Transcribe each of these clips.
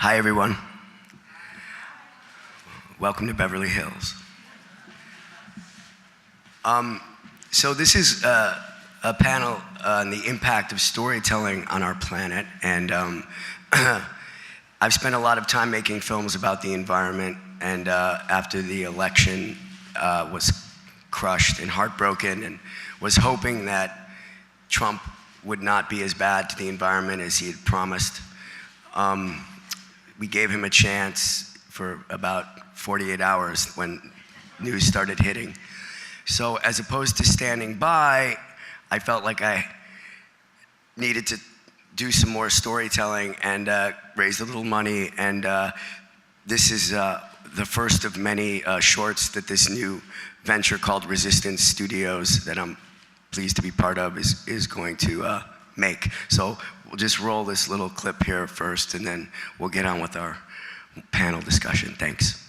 Hi, everyone. Welcome to Beverly Hills. So this is a panel on the impact of storytelling on our planet, and I've spent a lot of time making films about the environment, and after the election was crushed and heartbroken, and was hoping that Trump would not be as bad to the environment as he had promised. We gave him a chance for about 48 hours when news started hitting. So as opposed to standing by, I felt like I needed to do some more storytelling and raise a little money. And this is the first of many shorts that this new venture called Resistance Studios that I'm pleased to be part of is going to make. So we'll just roll this little clip here first, and then we'll get on with our panel discussion. Thanks.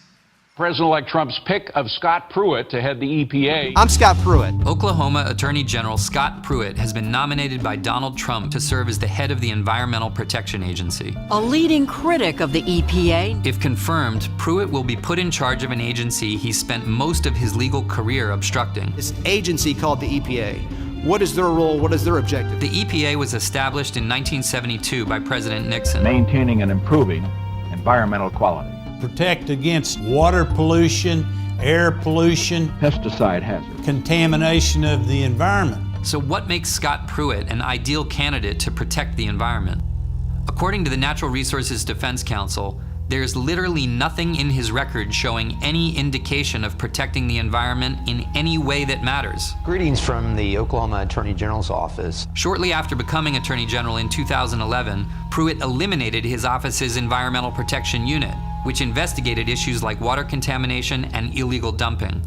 President-elect Trump's pick of Scott Pruitt to head the EPA. I'm Scott Pruitt. Oklahoma Attorney General Scott Pruitt has been nominated by Donald Trump to serve as the head of the Environmental Protection Agency. A leading critic of the EPA. If confirmed, Pruitt will be put in charge of an agency he spent most of his legal career obstructing. This agency called the EPA. What is their role? What is their objective? The EPA was established in 1972 by President Nixon. Maintaining and improving environmental quality. Protect against water pollution, air pollution, Pesticide hazards. contamination of the environment. So what makes Scott Pruitt an ideal candidate to protect the environment? According to the Natural Resources Defense Council, there's literally nothing in his record showing any indication of protecting the environment in any way that matters. Greetings from the Oklahoma Attorney General's office. Shortly after becoming Attorney General in 2011, Pruitt eliminated his office's Environmental Protection Unit, which investigated issues like water contamination and illegal dumping.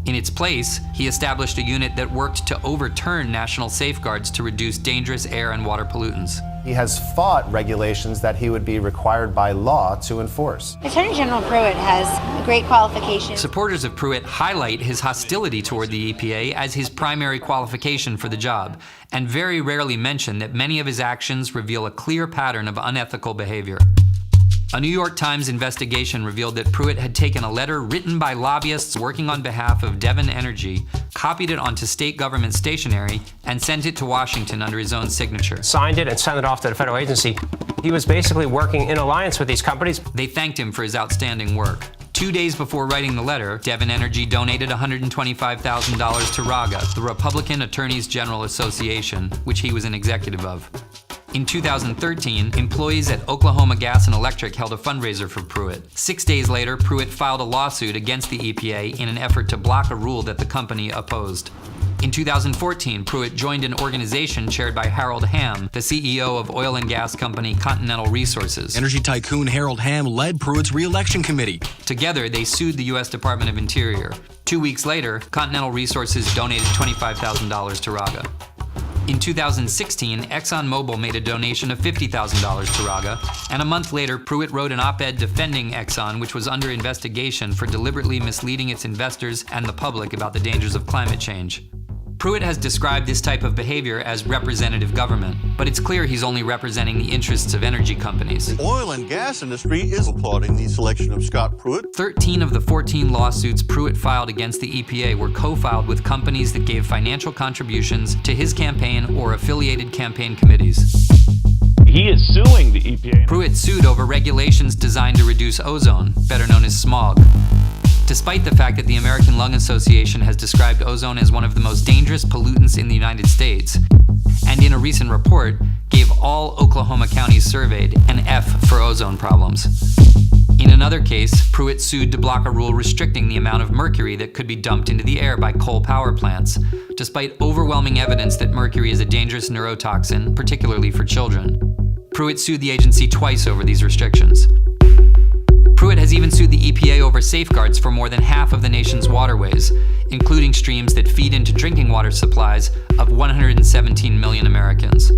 In its place, he established a unit that worked to overturn national safeguards to reduce dangerous air and water pollutants. He has fought regulations that he would be required by law to enforce. Attorney General Pruitt has great qualifications. Supporters of Pruitt highlight his hostility toward the EPA as his primary qualification for the job, and very rarely mention that many of his actions reveal a clear pattern of unethical behavior. A New York Times investigation revealed that Pruitt had taken a letter written by lobbyists working on behalf of Devon Energy, copied it onto state government stationery, and sent it to Washington under his own signature. Signed it and sent it off to the federal agency. He was basically working in alliance with these companies. They thanked him for his outstanding work. 2 days before writing the letter, Devon Energy donated $125,000 to RAGA, the Republican Attorneys General Association, which he was an executive of. In 2013, employees at Oklahoma Gas and Electric held a fundraiser for Pruitt. 6 days later, Pruitt filed a lawsuit against the EPA in an effort to block a rule that the company opposed. In 2014, Pruitt joined an organization chaired by Harold Hamm, the CEO of oil and gas company Continental Resources. Energy tycoon Harold Hamm led Pruitt's re-election committee. Together, they sued the U.S. Department of Interior. 2 weeks later, Continental Resources donated $25,000 to RAGA. In 2016, ExxonMobil made a donation of $50,000 to RAGA, and a month later, Pruitt wrote an op-ed defending Exxon, which was under investigation for deliberately misleading its investors and the public about the dangers of climate change. Pruitt has described this type of behavior as representative government, but it's clear he's only representing the interests of energy companies. The oil and gas industry is applauding the selection of Scott Pruitt. 13 of the 14 lawsuits Pruitt filed against the EPA were co-filed with companies that gave financial contributions to his campaign or affiliated campaign committees. He is suing the EPA. Pruitt sued over regulations designed to reduce ozone, better known as smog. Despite the fact that the American Lung Association has described ozone as one of the most dangerous pollutants in the United States, and in a recent report, gave all Oklahoma counties surveyed an F for ozone problems. In another case, Pruitt sued to block a rule restricting the amount of mercury that could be dumped into the air by coal power plants, despite overwhelming evidence that mercury is a dangerous neurotoxin, particularly for children. Pruitt sued the agency twice over these restrictions. Pruitt has even sued the EPA over safeguards for more than half of the nation's waterways, including streams that feed into drinking water supplies of 117 million Americans.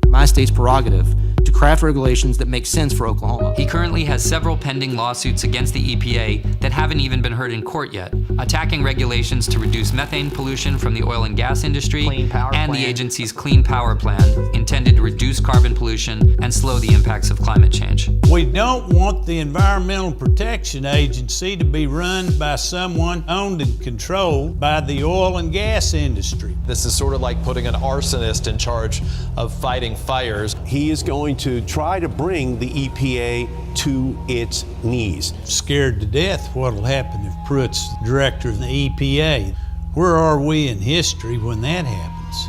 My state's prerogative to craft regulations that make sense for Oklahoma. He currently has several pending lawsuits against the EPA that haven't even been heard in court yet, attacking regulations to reduce methane pollution from the oil and gas industry and the agency's Clean Power Plan, intended to reduce carbon pollution and slow the impacts of climate change. We don't want the Environmental Protection Agency to be run by someone owned and controlled by the oil and gas industry. This is sort of like putting an arsonist in charge of fighting fires. He is going to try to bring the EPA to its knees. Scared to death what'll happen if Pruitt's director of the EPA. Where are we in history when that happens?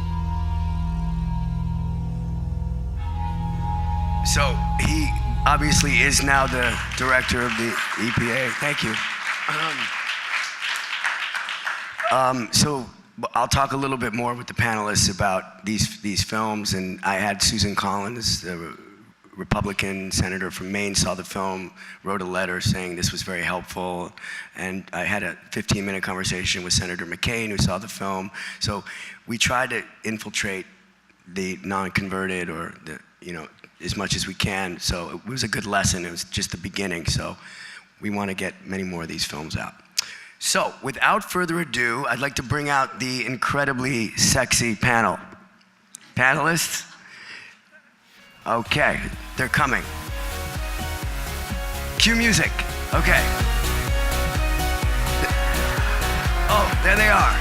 So he obviously is now the director of the EPA. Thank you. So I'll talk a little bit more with the panelists about these films, and I had Susan Collins, the Republican senator from Maine, saw the film, wrote a letter saying this was very helpful, and I had a 15-minute conversation with Senator McCain, who saw the film. So we tried to infiltrate the non-converted, or the, as much as we can. So it was a good lesson. It was just the beginning. So we want to get many more of these films out. So without further ado, I'd like to bring out the incredibly sexy panel. Panelists? Okay, they're coming. Cue music. Okay. Oh, there they are.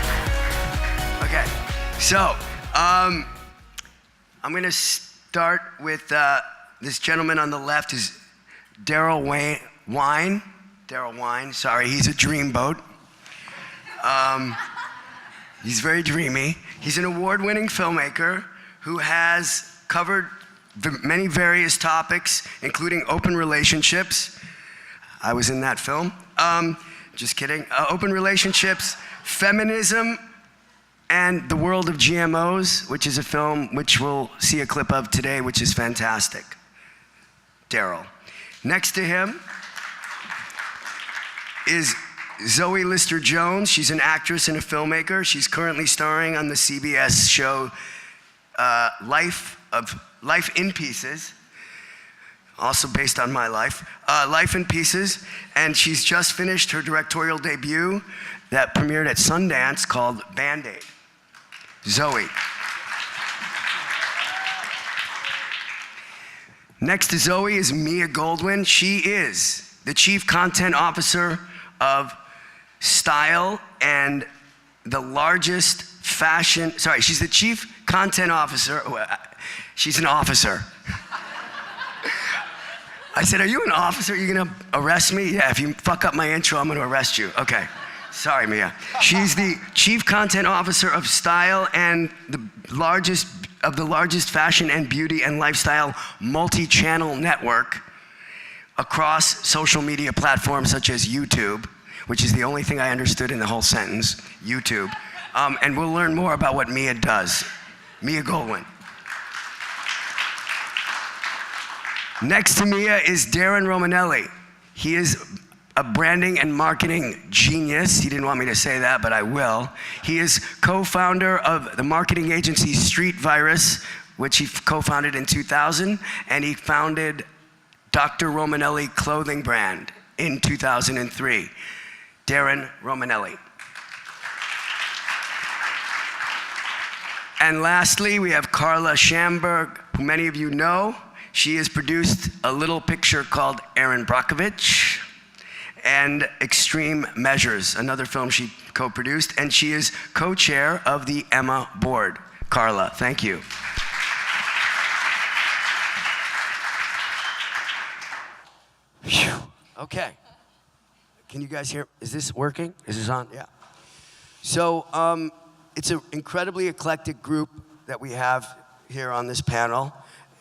Okay, so I'm gonna start with this gentleman on the left is Daryl Wein. Daryl Wein, sorry, he's a dreamboat. He's very dreamy. He's an award-winning filmmaker who has covered many various topics, including open relationships. I was in that film. Just kidding. Open relationships, feminism, and the world of GMOs, which is a film which we'll see a clip of today, which is fantastic. Daryl. Next to him is Zoe Lister-Jones. She's an actress and a filmmaker. She's currently starring on the CBS show Life in Pieces, also based on my life. Life in Pieces, and she's just finished her directorial debut that premiered at Sundance called Band-Aid. Zoe. Next to Zoe is Mia Goldwyn. She is the Chief Content Officer of Style and the largest fashion, she's the Chief Content Officer. She's an officer. I said, are you an officer? Are you gonna arrest me? Yeah, if you fuck up my intro, I'm gonna arrest you. Okay, sorry, Mia. She's the Chief Content Officer of Style and the largest fashion and beauty and lifestyle multi-channel network across social media platforms such as YouTube, which is the only thing I understood in the whole sentence, YouTube. And we'll learn more about what Mia does. Mia Goldwyn. Next to Mia is Darren Romanelli. He is a branding and marketing genius. He didn't want me to say that, but I will. He is co-founder of the marketing agency Street Virus, which he co-founded in 2000, and he founded Dr. Romanelli clothing brand in 2003. Darren Romanelli. And lastly, we have Karla Shamberg, who many of you know. She has produced a little picture called Erin Brockovich and Extreme Measures, another film she co-produced, and she is co-chair of the EMA board. Karla, thank you. Phew. Okay. Can you guys hear? Is this working? Is this on? Yeah. So it's an incredibly eclectic group that we have here on this panel.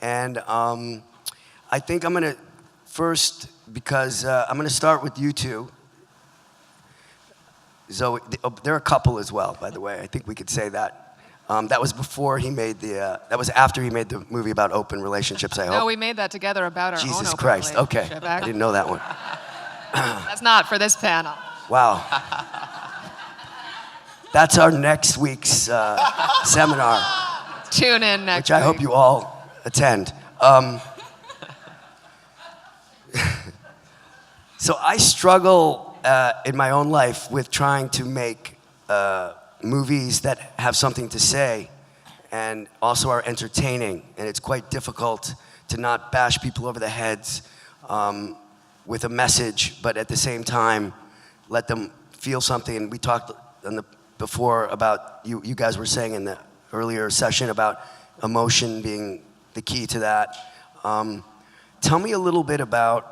And I think I'm gonna first, because I'm gonna start with you two. Zoe, they're a couple as well, by the way. I think we could say that. That was before he made that was after he made the movie about open relationships, I hope. No, we made that together about our own Jesus open Christ, okay. relationship. I didn't know that one. That's not for this panel. Wow. That's our next week's seminar. Tune in next Which I hope you all attend. So I struggle in my own life with trying to make movies that have something to say and also are entertaining. And it's quite difficult to not bash people over the heads with a message, but at the same time, let them feel something. And we talked before about, you guys were saying in the earlier session about emotion being the key to that. Tell me a little bit about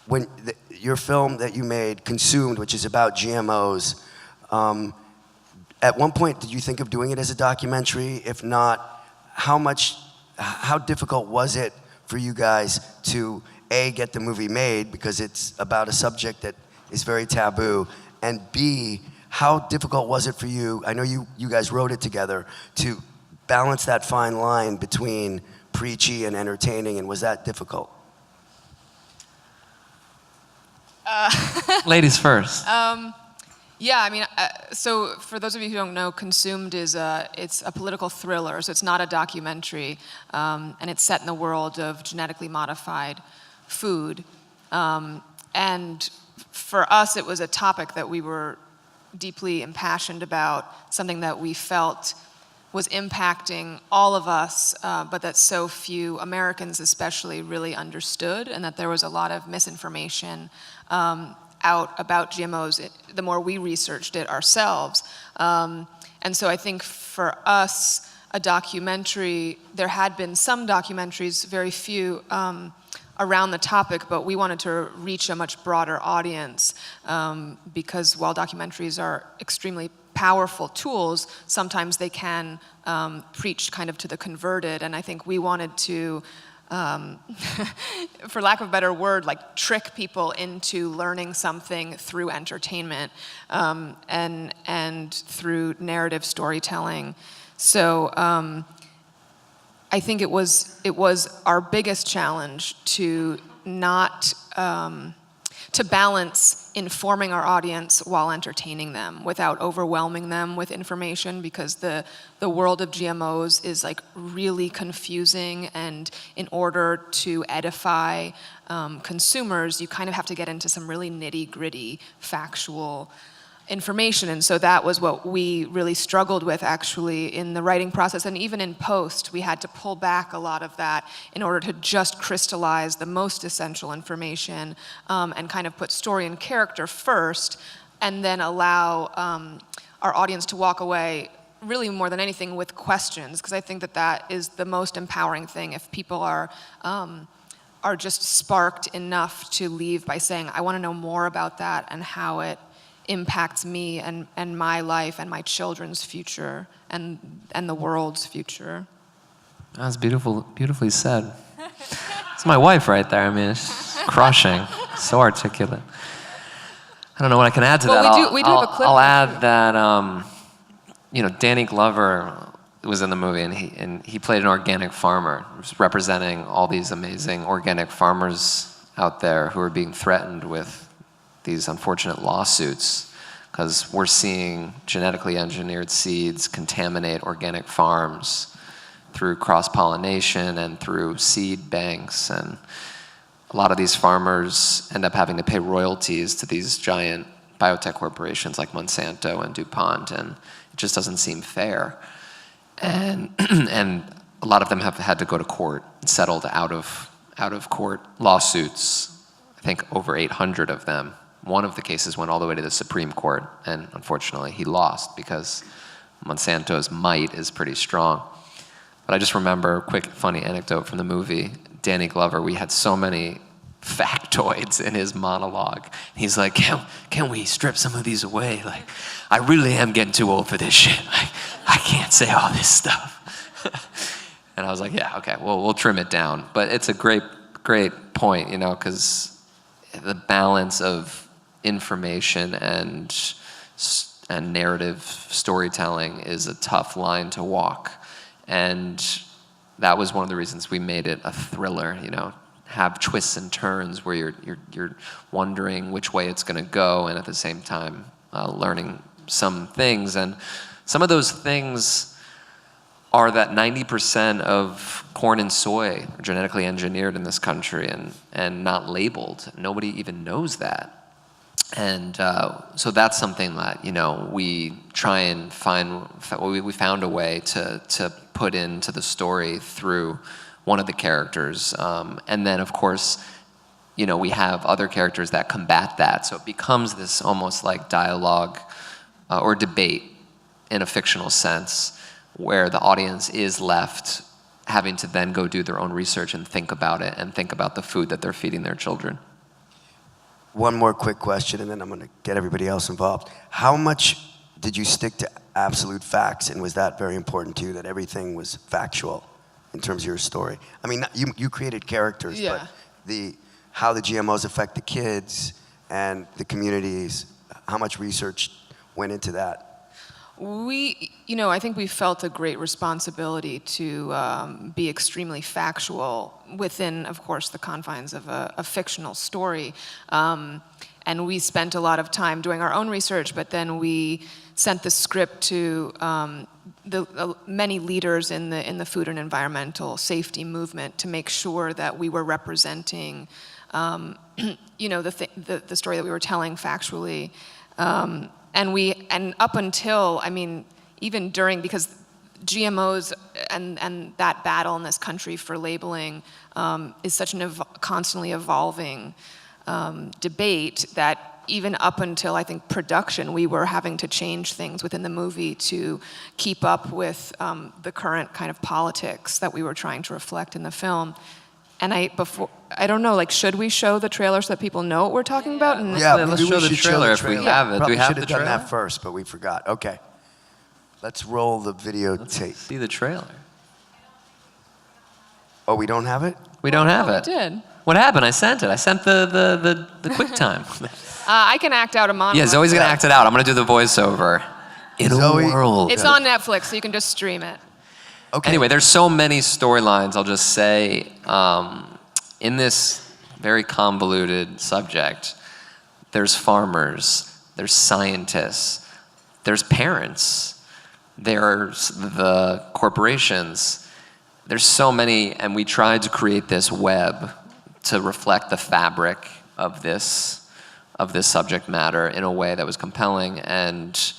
when your film that you made, Consumed, which is about GMOs. At one point, did you think of doing it as a documentary? If not, how difficult was it for you guys to A, get the movie made because it's about a subject that is very taboo, and B, how difficult was it for you, I know you guys wrote it together, to balance that fine line between preachy and entertaining, and was that difficult? Ladies first. Yeah, I mean, so for those of you who don't know, Consumed is it's a political thriller, so it's not a documentary, and it's set in the world of genetically modified food. And for us, it was a topic that we were deeply impassioned about, something that we felt was impacting all of us, but that so few Americans especially really understood, and that there was a lot of misinformation out about GMOs the more we researched it ourselves. And so I think for us, a documentary, there had been some documentaries, very few, around the topic, but we wanted to reach a much broader audience because while documentaries are extremely powerful tools, sometimes they can preach kind of to the converted, and I think we wanted to, for lack of a better word, like trick people into learning something through entertainment and through narrative storytelling. So I think it was our biggest challenge to not to balance informing our audience while entertaining them without overwhelming them with information, because the world of GMOs is like really confusing, and in order to edify consumers, you kind of have to get into some really nitty-gritty factual information. And so that was what we really struggled with actually in the writing process, and even in post we had to pull back a lot of that in order to just crystallize the most essential information and kind of put story and character first, and then allow our audience to walk away really more than anything with questions, because I think that is the most empowering thing. If people are just sparked enough to leave by saying, I want to know more about that and how it impacts me and my life and my children's future and the world's future. That's beautifully said. It's my wife right there. I mean, it's crushing, so articulate. I don't know what I can add to that. We do have a clip. I'll add that Danny Glover was in the movie, and he played an organic farmer, representing all these amazing organic farmers out there who are being threatened with these unfortunate lawsuits because we're seeing genetically engineered seeds contaminate organic farms through cross-pollination and through seed banks, and a lot of these farmers end up having to pay royalties to these giant biotech corporations like Monsanto and DuPont, and it just doesn't seem fair. And a lot of them have had to go to court and settled out of court lawsuits. I think over 800 of them. One of the cases went all the way to the Supreme Court, and unfortunately he lost because Monsanto's might is pretty strong. But I just remember a quick funny anecdote from the movie. Danny Glover, we had so many factoids in his monologue. He's like, can we strip some of these away? Like, I really am getting too old for this shit. Like, I can't say all this stuff. And I was like, yeah, okay, well, we'll trim it down. But it's a great point, because the balance of information and narrative storytelling is a tough line to walk. And that was one of the reasons we made it a thriller, have twists and turns where you're wondering which way it's going to go, and at the same time learning some things. And some of those things are that 90% of corn and soy are genetically engineered in this country and not labeled. Nobody even knows that. And so that's something that, you know, we try and find, we found a way to put into the story through one of the characters. And then, of course, you know, we have other characters that combat that. So it becomes this almost like dialogue or debate in a fictional sense, where the audience is left having to then go do their own research and think about it and think about the food that they're feeding their children. One more quick question, and then I'm going to get everybody else involved. How much did you stick to absolute facts, and was that very important to you, that everything was factual in terms of your story? I mean, you created characters, Yeah. but how the GMOs affect the kids and the communities, how much research went into that? I think we felt a great responsibility to be extremely factual within, of course, the confines of a fictional story. And we spent a lot of time doing our own research, but then we sent the script to the many leaders in the food and environmental safety movement to make sure that we were representing, the story that we were telling factually. And up until, I mean, even during, because GMOs and that battle in this country for labeling is such an constantly evolving debate that even up until, I think, production, we were having to change things within the movie to keep up with the current kind of politics that we were trying to reflect in the film. And I don't know, like, should we show the trailer so that people know what we're talking about? And Yeah, let's show the trailer if we have it. Do we have the trailer? Probably should have done that first, but we forgot. Okay. Let's roll the videotape. Let's see the trailer. Oh, we don't have it? We don't have it. We did. What happened? I sent it. I sent the QuickTime. I can act out a monologue. Yeah, Zoe's gonna act it out. I'm gonna do the voiceover. In Zoe, a world. It's on Netflix, so you can just stream it. Okay. Anyway, there's so many storylines, I'll just say, in this very convoluted subject, there's farmers, there's scientists, there's parents, there's the corporations. There's so many, and we tried to create this web to reflect the fabric of this subject matter in a way that was compelling, and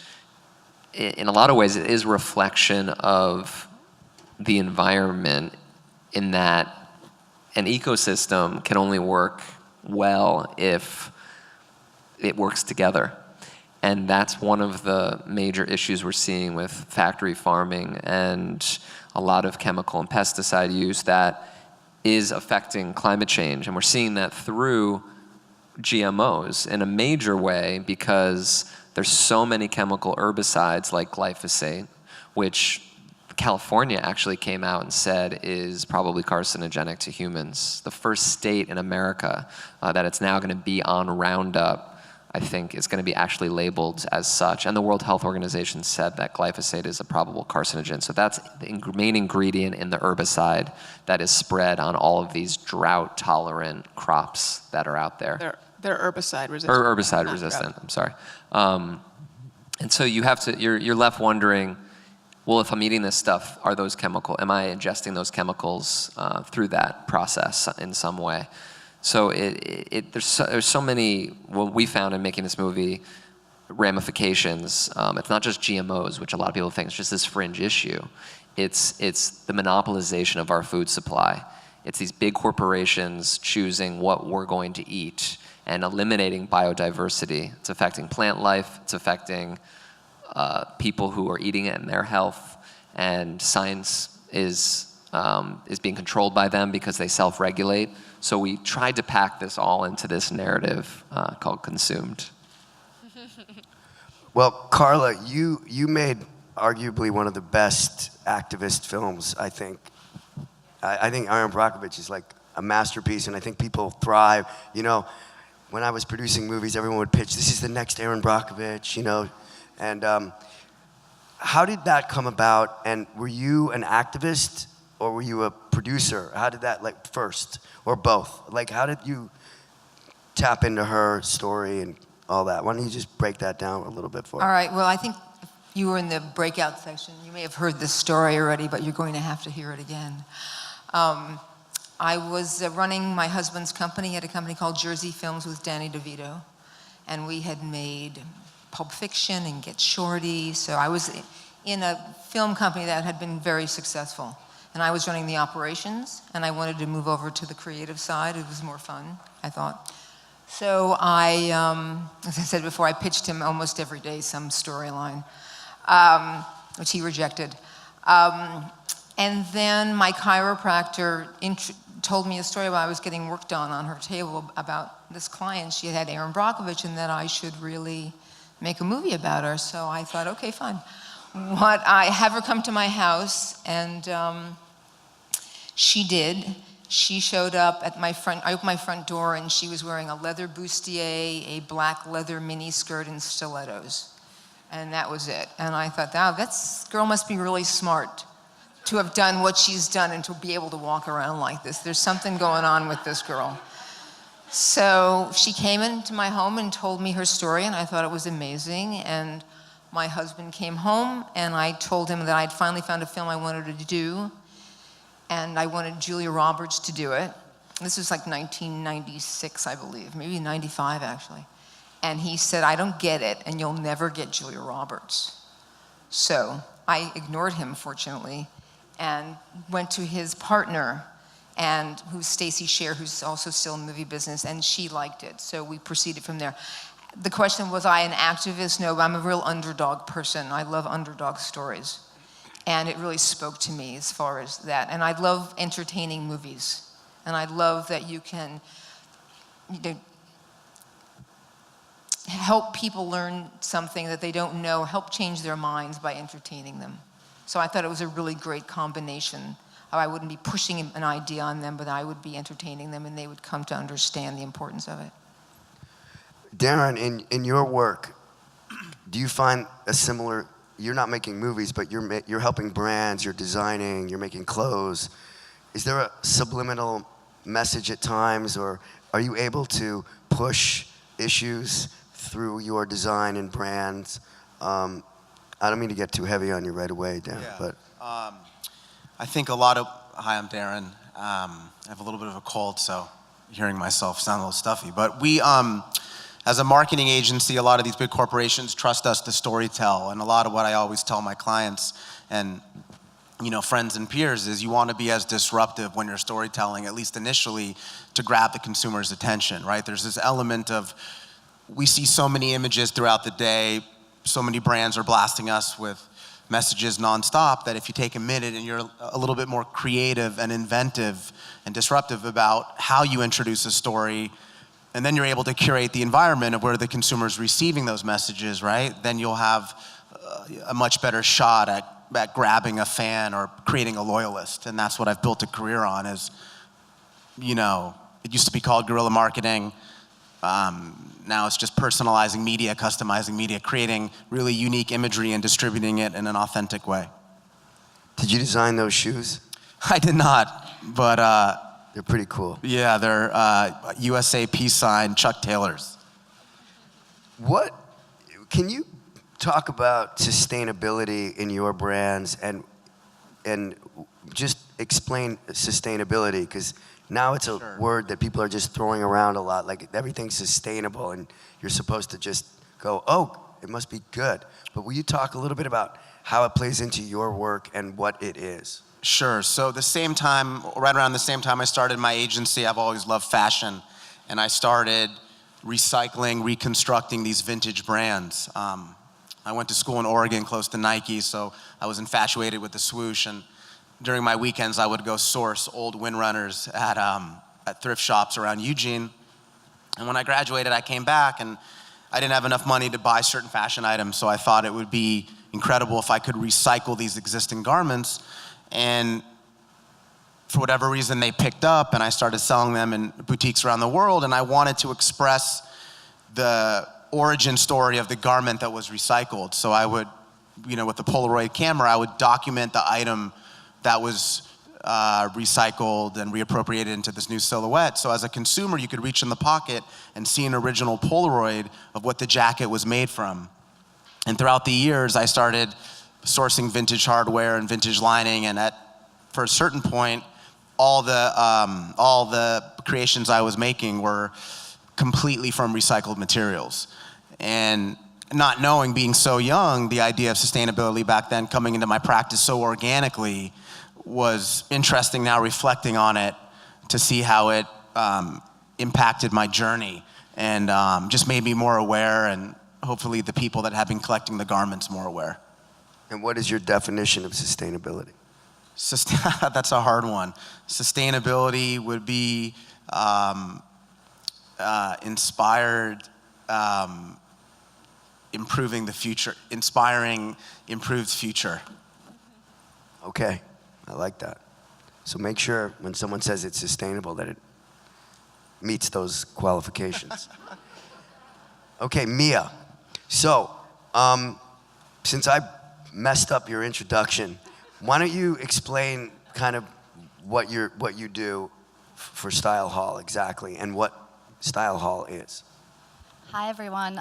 in a lot of ways it is a reflection of the environment, in that an ecosystem can only work well if it works together. And that's one of the major issues we're seeing with factory farming and a lot of chemical and pesticide use that is affecting climate change. And we're seeing that through GMOs in a major way, because there's so many chemical herbicides like glyphosate, which California actually came out and said is probably carcinogenic to humans. The first state in America that it's now going to be on Roundup, I think, is going to be actually labeled as such. And the World Health Organization said that glyphosate is a probable carcinogen. So that's the main ingredient in the herbicide that is spread on all of these drought-tolerant crops that are out there. They're herbicide resistant. Or herbicide resistant, I'm sorry. And so you have to, you're left wondering, well, if I'm eating this stuff, am I ingesting those chemicals through that process in some way? So there's so many, what we found in making this movie, ramifications. It's not just GMOs, which a lot of people think is just this fringe issue. It's the monopolization of our food supply. It's these big corporations choosing what we're going to eat and eliminating biodiversity. It's affecting plant life, it's affecting people who are eating it and their health, and science is being controlled by them because they self-regulate. So we tried to pack this all into this narrative called Consumed. Well, Karla, you made arguably one of the best activist films, I think. I think Erin Brockovich is like a masterpiece, and I think people thrive. You know, when I was producing movies, everyone would pitch, this is the next Erin Brockovich, you know. And how did that come about? And were you an activist or were you a producer? How did that, like, first, or both? Like, how did you tap into her story and all that? Why don't you just break that down a little bit for us? All right, well, I think You were in the breakout section. You may have heard this story already, but you're going to have to hear it again. I was running my husband's company. He had a company called Jersey Films with Danny DeVito. And we had made Pulp Fiction and Get Shorty. So I was in a film company that had been very successful. And I was running the operations, and I wanted to move over to the creative side. It was more fun, I thought. So I, as I said before, I pitched him almost every day some storyline, which he rejected. And then my chiropractor told me a story while I was getting work done on her table about this client. She had Aaron Brockovich, and that I should really make a movie about her. So I thought, okay, fine. I have her come to my house, and she did. She showed up at I opened my front door, and she was wearing a leather bustier, a black leather mini skirt, and stilettos. And that was it. And I thought, wow, this girl must be really smart to have done what she's done and to be able to walk around like this. There's something going on with this girl. So she came into my home and told me her story, and I thought it was amazing. And my husband came home, and I told him that I'd finally found a film I wanted to do, and I wanted Julia Roberts to do it. This was like 1996, I believe, maybe 95 actually. And he said, I don't get it, and you'll never get Julia Roberts. So I ignored him, fortunately, and went to his partner, and who's Stacey Scher, who's also still in the movie business, and she liked it. So we proceeded from there. The question, was I an activist? No, I'm a real underdog person. I love underdog stories. And it really spoke to me as far as that. And I love entertaining movies. And I love that you can help people learn something that they don't know, help change their minds by entertaining them. So I thought it was a really great combination. I wouldn't be pushing an idea on them, but I would be entertaining them, and they would come to understand the importance of it. Darren, in your work, do you find a similar, you're not making movies, but you're helping brands, you're designing, you're making clothes. Is there a subliminal message at times, or are you able to push issues through your design and brands? I don't mean to get too heavy on you right away, Darren, but. I think a lot of, hi, I'm Darren. I have a little bit of a cold, so hearing myself sound a little stuffy. But we, as a marketing agency, a lot of these big corporations trust us to storytell. And a lot of what I always tell my clients and friends and peers is you want to be as disruptive when you're storytelling, at least initially, to grab the consumer's attention, right? There's this element of, we see so many images throughout the day, so many brands are blasting us with messages nonstop, that if you take a minute and you're a little bit more creative and inventive and disruptive about how you introduce a story, and then you're able to curate the environment of where the consumer's receiving those messages, right? Then you'll have a much better shot at grabbing a fan or creating a loyalist. And that's what I've built a career on is, it used to be called guerrilla marketing. Now it's just personalizing media, customizing media, creating really unique imagery and distributing it in an authentic way. Did you design those shoes? I did not, but they're pretty cool. Yeah, they're USA peace sign Chuck Taylors. Can you talk about sustainability in your brands and just explain sustainability? Because now it's a word that people are just throwing around a lot, like everything's sustainable, and you're supposed to just go, oh, it must be good. But will you talk a little bit about how it plays into your work and what it is? Sure. So right around the same time I started my agency, I've always loved fashion, and I started recycling, reconstructing these vintage brands. I went to school in Oregon, close to Nike, so I was infatuated with the swoosh, and during my weekends, I would go source old windrunners at thrift shops around Eugene. And when I graduated, I came back, and I didn't have enough money to buy certain fashion items, so I thought it would be incredible if I could recycle these existing garments. And for whatever reason, they picked up, and I started selling them in boutiques around the world, and I wanted to express the origin story of the garment that was recycled. So I would, with the Polaroid camera, I would document the item that was recycled and reappropriated into this new silhouette. So as a consumer, you could reach in the pocket and see an original Polaroid of what the jacket was made from. And throughout the years, I started sourcing vintage hardware and vintage lining, and for a certain point, all the creations I was making were completely from recycled materials. And not knowing, being so young, the idea of sustainability back then coming into my practice so organically was interesting now reflecting on it to see how it impacted my journey and just made me more aware, and hopefully the people that have been collecting the garments more aware. And what is your definition of sustainability? That's a hard one. Sustainability would be inspired, improving the future, inspiring improved future. Okay, I like that. So make sure when someone says it's sustainable that it meets those qualifications. Okay, Mia. So, since I messed up your introduction, why don't you explain kind of what you do for Style Hall exactly, and what Style Hall is? Hi, everyone.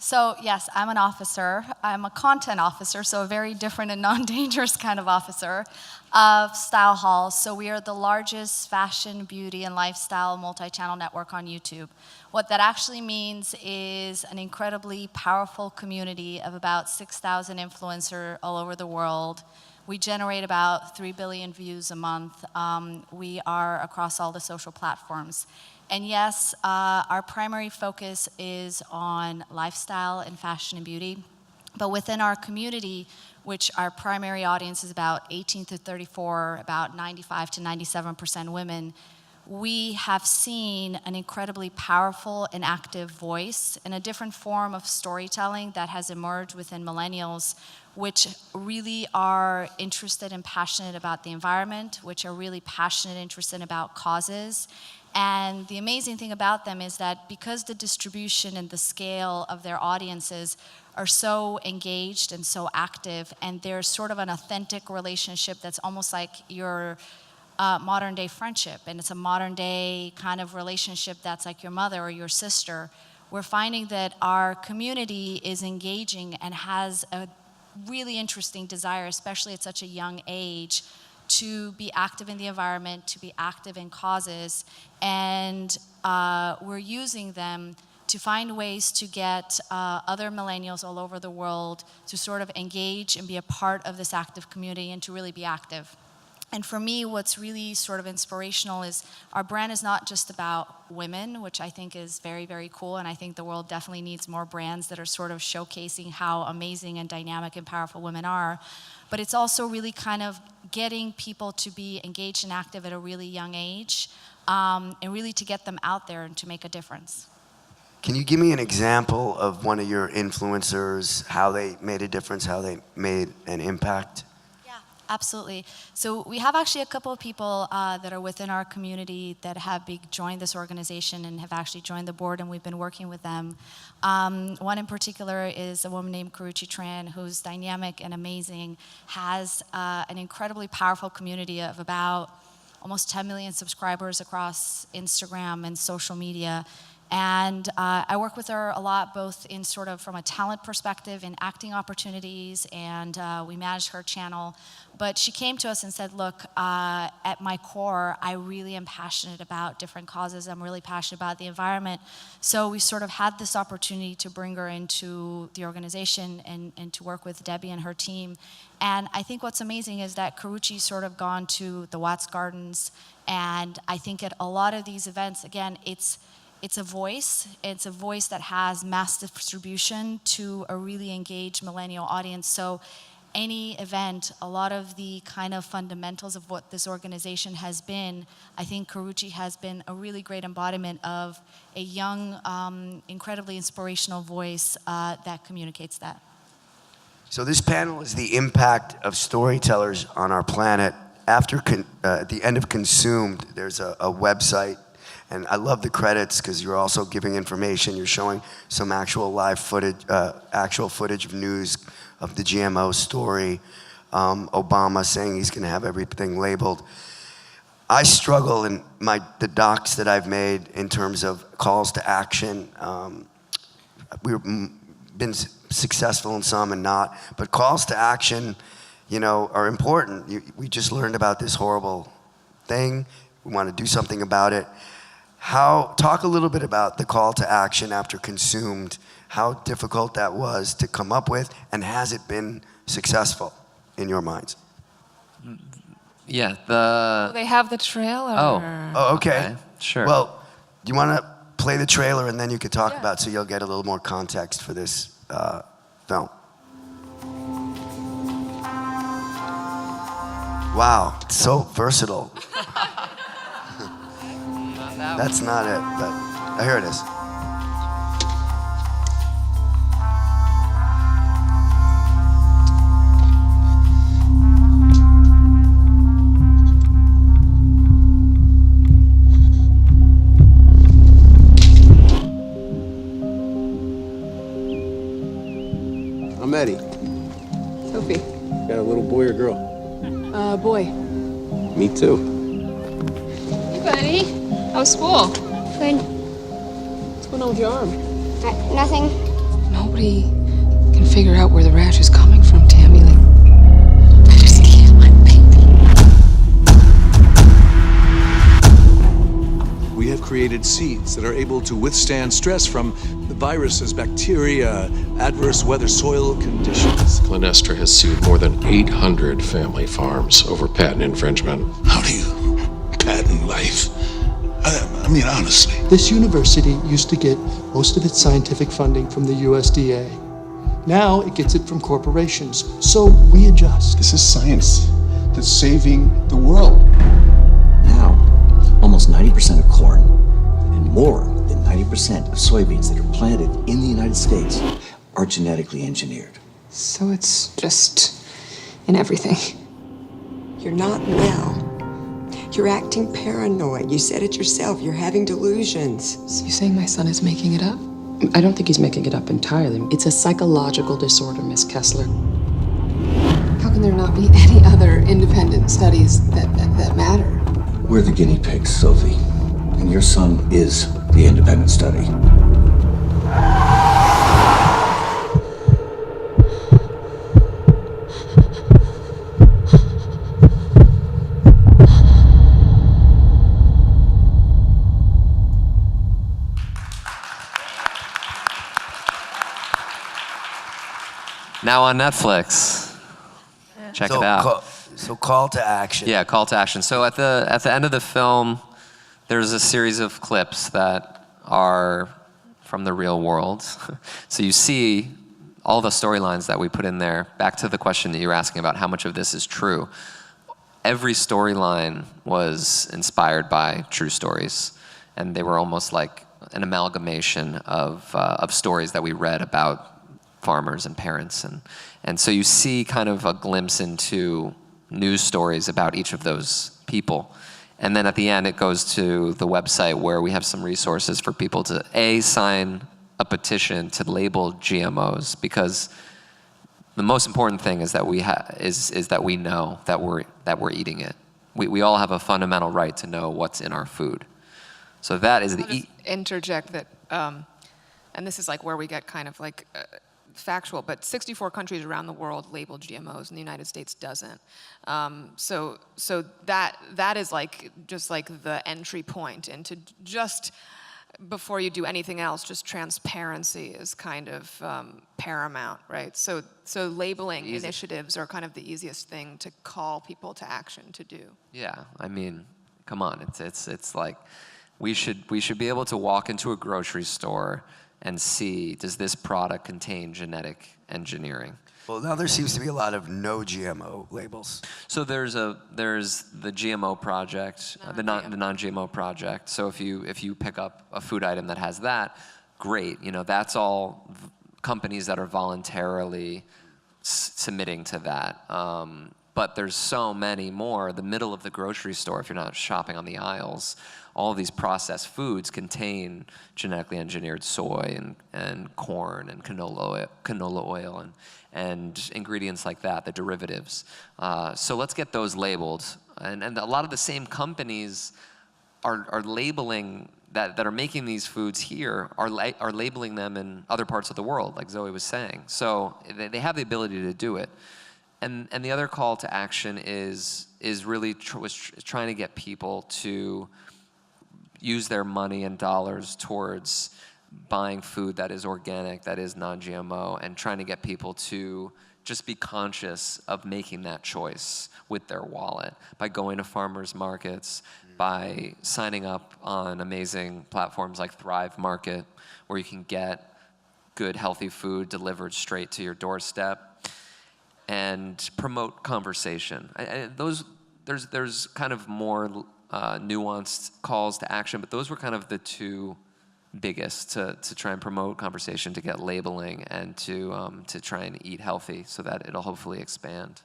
So yes, I'm an officer. I'm a content officer, so a very different and non-dangerous kind of officer of Style Hall. So we are the largest fashion, beauty, and lifestyle multi-channel network on YouTube. What that actually means is an incredibly powerful community of about 6,000 influencers all over the world. We generate about 3 billion views a month. We are across all the social platforms. And yes, our primary focus is on lifestyle and fashion and beauty. But within our community, which our primary audience is about 18 to 34, about 95 to 97% women, we have seen an incredibly powerful and active voice and a different form of storytelling that has emerged within millennials, which really are interested and passionate about the environment, which are really passionate and interested about causes. And the amazing thing about them is that because the distribution and the scale of their audiences are so engaged and so active, and there's sort of an authentic relationship that's almost like your modern day friendship, and it's a modern day kind of relationship that's like your mother or your sister, we're finding that our community is engaging and has a really interesting desire, especially at such a young age, to be active in the environment, to be active in causes, and we're using them to find ways to get other millennials all over the world to sort of engage and be a part of this active community and to really be active. And for me, what's really sort of inspirational is our brand is not just about women, which I think is very, very cool, and I think the world definitely needs more brands that are sort of showcasing how amazing and dynamic and powerful women are. But it's also really kind of getting people to be engaged and active at a really young age, and really to get them out there and to make a difference. Can you give me an example of one of your influencers, how they made a difference, how they made an impact? Absolutely. So we have actually a couple of people that are within our community that have joined this organization and have actually joined the board, and we've been working with them. One in particular is a woman named Karrueche Tran, who's dynamic and amazing, has an incredibly powerful community of about almost 10 million subscribers across Instagram and social media. And I work with her a lot, both in sort of from a talent perspective in acting opportunities, and we manage her channel. But she came to us and said, look, at my core, I really am passionate about different causes. I'm really passionate about the environment. So we sort of had this opportunity to bring her into the organization and to work with Debbie and her team. And I think what's amazing is that Karrueche's sort of gone to the Watts Gardens, and I think at a lot of these events, again, it's a voice that has mass distribution to a really engaged millennial audience. So any event, a lot of the kind of fundamentals of what this organization has been, I think Karrueche has been a really great embodiment of a young, incredibly inspirational voice that communicates that. So this panel is the impact of storytellers on our planet. After at the end of Consumed, there's a website. And I love the credits because you're also giving information. You're showing some actual live footage, actual footage of news of the GMO story. Obama saying he's going to have everything labeled. I struggle in the docs that I've made in terms of calls to action. We're been successful in some and not, but calls to action, you know, are important. We just learned about this horrible thing. We want to do something about it. Talk a little bit about the call to action after Consumed, how difficult that was to come up with, and has it been successful in your minds? Yeah, They have the trailer. Oh, okay. Sure. Well, do you want to play the trailer and then you could talk about, so you'll get a little more context for this film. Wow, it's so versatile. That's not it, but here it is. I'm Eddie. Sophie. Got a little boy or girl? Boy. Me too. Hey, buddy. How's school? Good. What's going on with your arm? Nothing. Nobody can figure out where the rash is coming from, Tammy. Like, I just can't, my baby. We have created seeds that are able to withstand stress from the viruses, bacteria, adverse weather, soil conditions. Clenestra has sued more than 800 family farms over patent infringement. How do you patent life? I mean, honestly. This university used to get most of its scientific funding from the USDA. Now it gets it from corporations, so we adjust. This is science that's saving the world. Now, almost 90% of corn and more than 90% of soybeans that are planted in the United States are genetically engineered. So it's just in everything. You're not well. You're acting paranoid. You said it yourself. You're having delusions. So you're saying my son is making it up? I don't think he's making it up entirely. It's a psychological disorder, Miss Kessler. How can there not be any other independent studies that matter? We're the guinea pigs, Sophie, and your son is the independent study. Now on Netflix. Check it out. So call to action. Yeah, call to action. So at the end of the film, there's a series of clips that are from the real world. So you see all the storylines that we put in there. Back to the question that you were asking about how much of this is true. Every storyline was inspired by true stories, and they were almost like an amalgamation of stories that we read about farmers and parents, and so you see kind of a glimpse into news stories about each of those people. And then at the end, it goes to the website where we have some resources for people to sign a petition to label GMOs, because the most important thing is that is that we know that we're eating it. We all have a fundamental right to know what's in our food. So that is interject that, and this is like where we get kind of like factual, but 64 countries around the world label GMOs, and the United States doesn't. So that is like just like the entry point into just before you do anything else, just transparency is kind of paramount, right? So labeling initiatives are kind of the easiest thing to call people to action to do. Yeah, I mean, come on, it's like we should be able to walk into a grocery store and see, does this product contain genetic engineering? Well, now there seems to be a lot of no GMO labels. So there's the GMO project, the non-GMO project. So if you pick up a food item that has that, great. You know, that's all companies that are voluntarily submitting to that. But there's so many more. The middle of the grocery store, if you're not shopping on the aisles, all of these processed foods contain genetically engineered soy and corn and canola oil and ingredients like that, the derivatives. So let's get those labeled. And a lot of the same companies are labeling that are making these foods here are labeling them in other parts of the world, like Zoe was saying. So they have the ability to do it. And the other call to action is really trying to get people to use their money and dollars towards buying food that is organic, that is non-GMO, and trying to get people to just be conscious of making that choice with their wallet by going to farmers markets, by signing up on amazing platforms like Thrive Market, where you can get good, healthy food delivered straight to your doorstep, and promote conversation. There's kind of more nuanced calls to action, but those were kind of the two biggest to try and promote conversation, to get labeling, and to try and eat healthy so that it'll hopefully expand.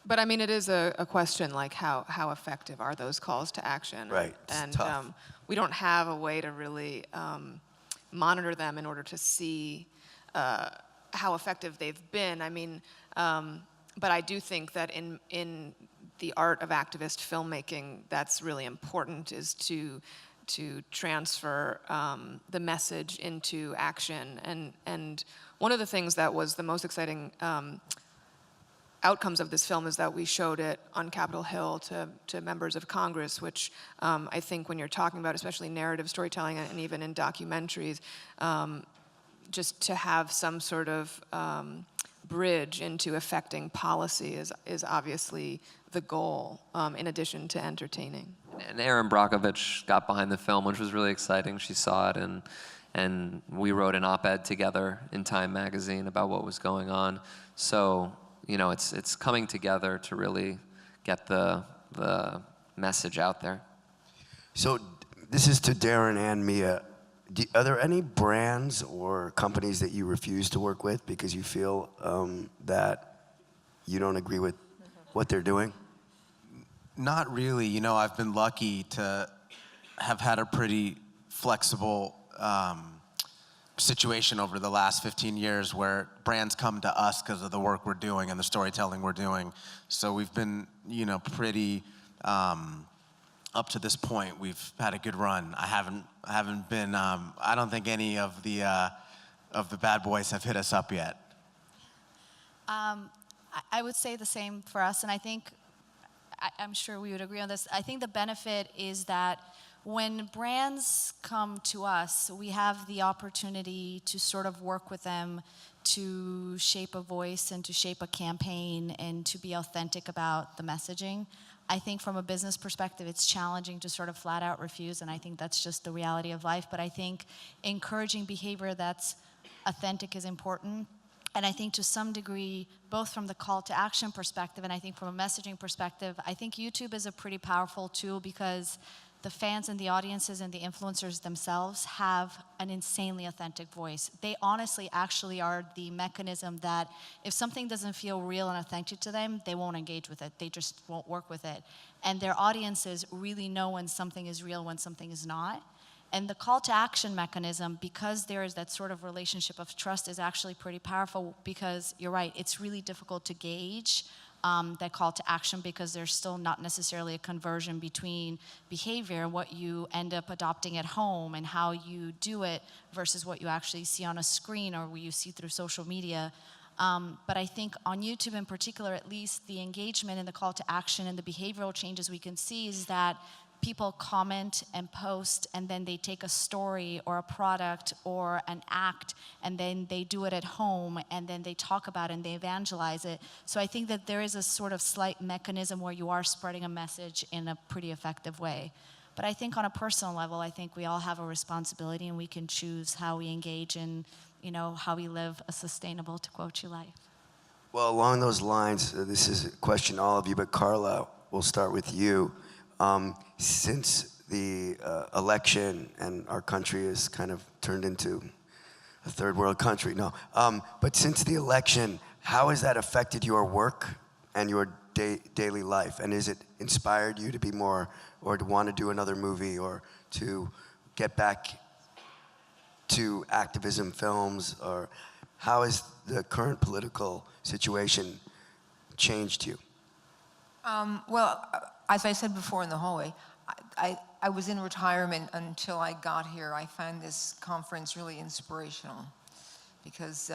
But I mean, it is a question like how effective are those calls to action? Right. And tough. we don't have a way to really monitor them in order to see how effective they've been. I mean, but I do think that in the art of activist filmmaking, that's really important, is to transfer the message into action. And one of the things that was the most exciting outcomes of this film is that we showed it on Capitol Hill to members of Congress, which I think when you're talking about especially narrative storytelling and even in documentaries, just to have some sort of bridge into affecting policy is obviously the goal, in addition to entertaining. And Erin Brockovich got behind the film, which was really exciting. She saw it, and we wrote an op-ed together in Time magazine about what was going on. So, you know, it's coming together to really get the message out there. So this is to Darren and Mia. Are there any brands or companies that you refuse to work with because you feel that you don't agree with what they're doing? Not really. You know, I've been lucky to have had a pretty flexible situation over the last 15 years where brands come to us because of the work we're doing and the storytelling we're doing. So we've been, you know, pretty, up to this point, we've had a good run. I haven't been, I don't think any of the bad boys have hit us up yet. I would say the same for us, and I think, I'm sure we would agree on this. I think the benefit is that when brands come to us, we have the opportunity to sort of work with them to shape a voice and to shape a campaign and to be authentic about the messaging. I think from a business perspective, it's challenging to sort of flat out refuse, and I think that's just the reality of life. But I think encouraging behavior that's authentic is important. And I think to some degree, both from the call to action perspective and I think from a messaging perspective, I think YouTube is a pretty powerful tool because the fans and the audiences and the influencers themselves have an insanely authentic voice. They honestly actually are the mechanism that if something doesn't feel real and authentic to them, they won't engage with it. They just won't work with it. And their audiences really know when something is real, when something is not. And the call to action mechanism, because there is that sort of relationship of trust, is actually pretty powerful because you're right, it's really difficult to gauge that call to action because there's still not necessarily a conversion between behavior and what you end up adopting at home and how you do it versus what you actually see on a screen or what you see through social media. But I think on YouTube in particular, at least the engagement and the call to action and the behavioral changes we can see is that people comment and post, and then they take a story or a product or an act, and then they do it at home, and then they talk about it and they evangelize it. So I think that there is a sort of slight mechanism where you are spreading a message in a pretty effective way. But I think on a personal level, I think we all have a responsibility, and we can choose how we engage in, you know, how we live a sustainable, to quote you, life. Well, along those lines, this is a question to all of you, but Karla, we'll start with you. Since the election and our country has kind of turned into a third world country, but since the election, how has that affected your work and your daily life? And has it inspired you to be more, or to want to do another movie, or to get back to activism films? Or how has the current political situation changed you? Well, as I said before in the hallway, I was in retirement until I got here. I find this conference really inspirational because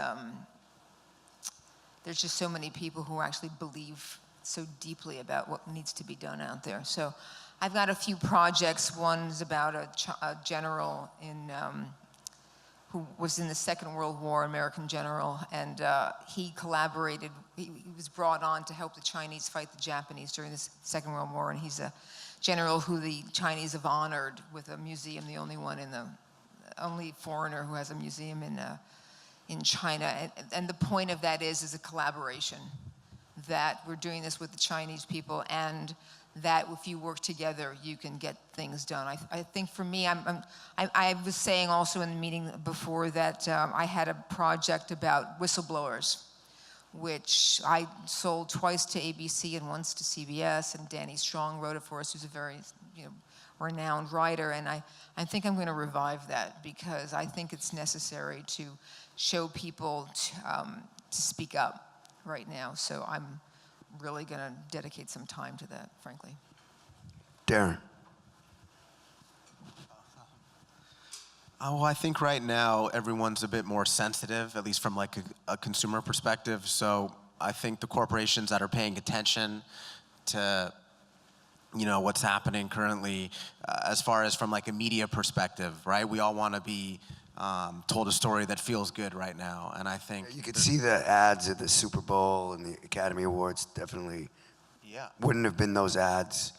there's just so many people who actually believe so deeply about what needs to be done out there. So I've got a few projects. One's about a general who was in the Second World War, American general, and he collaborated. He was brought on to help the Chinese fight the Japanese during the Second World War, and he's a general who the Chinese have honored with a museum, the only foreigner who has a museum in China. And the point of that is a collaboration, that we're doing this with the Chinese people, and that if you work together, you can get things done. I think for me, I was saying also in the meeting before that I had a project about whistleblowers, which I sold twice to ABC and once to CBS, and Danny Strong wrote it for us, who's a very renowned writer, and I think I'm going to revive that because I think it's necessary to show people to speak up right now. So I'm really going to dedicate some time to that, frankly. Darren. Well, I think right now everyone's a bit more sensitive, at least from like a consumer perspective. So I think the corporations that are paying attention to what's happening currently, as far as from like a media perspective, right? We all want to be told a story that feels good right now, and I think you could see the ads at the Super Bowl and the Academy Awards. Definitely, wouldn't have been those ads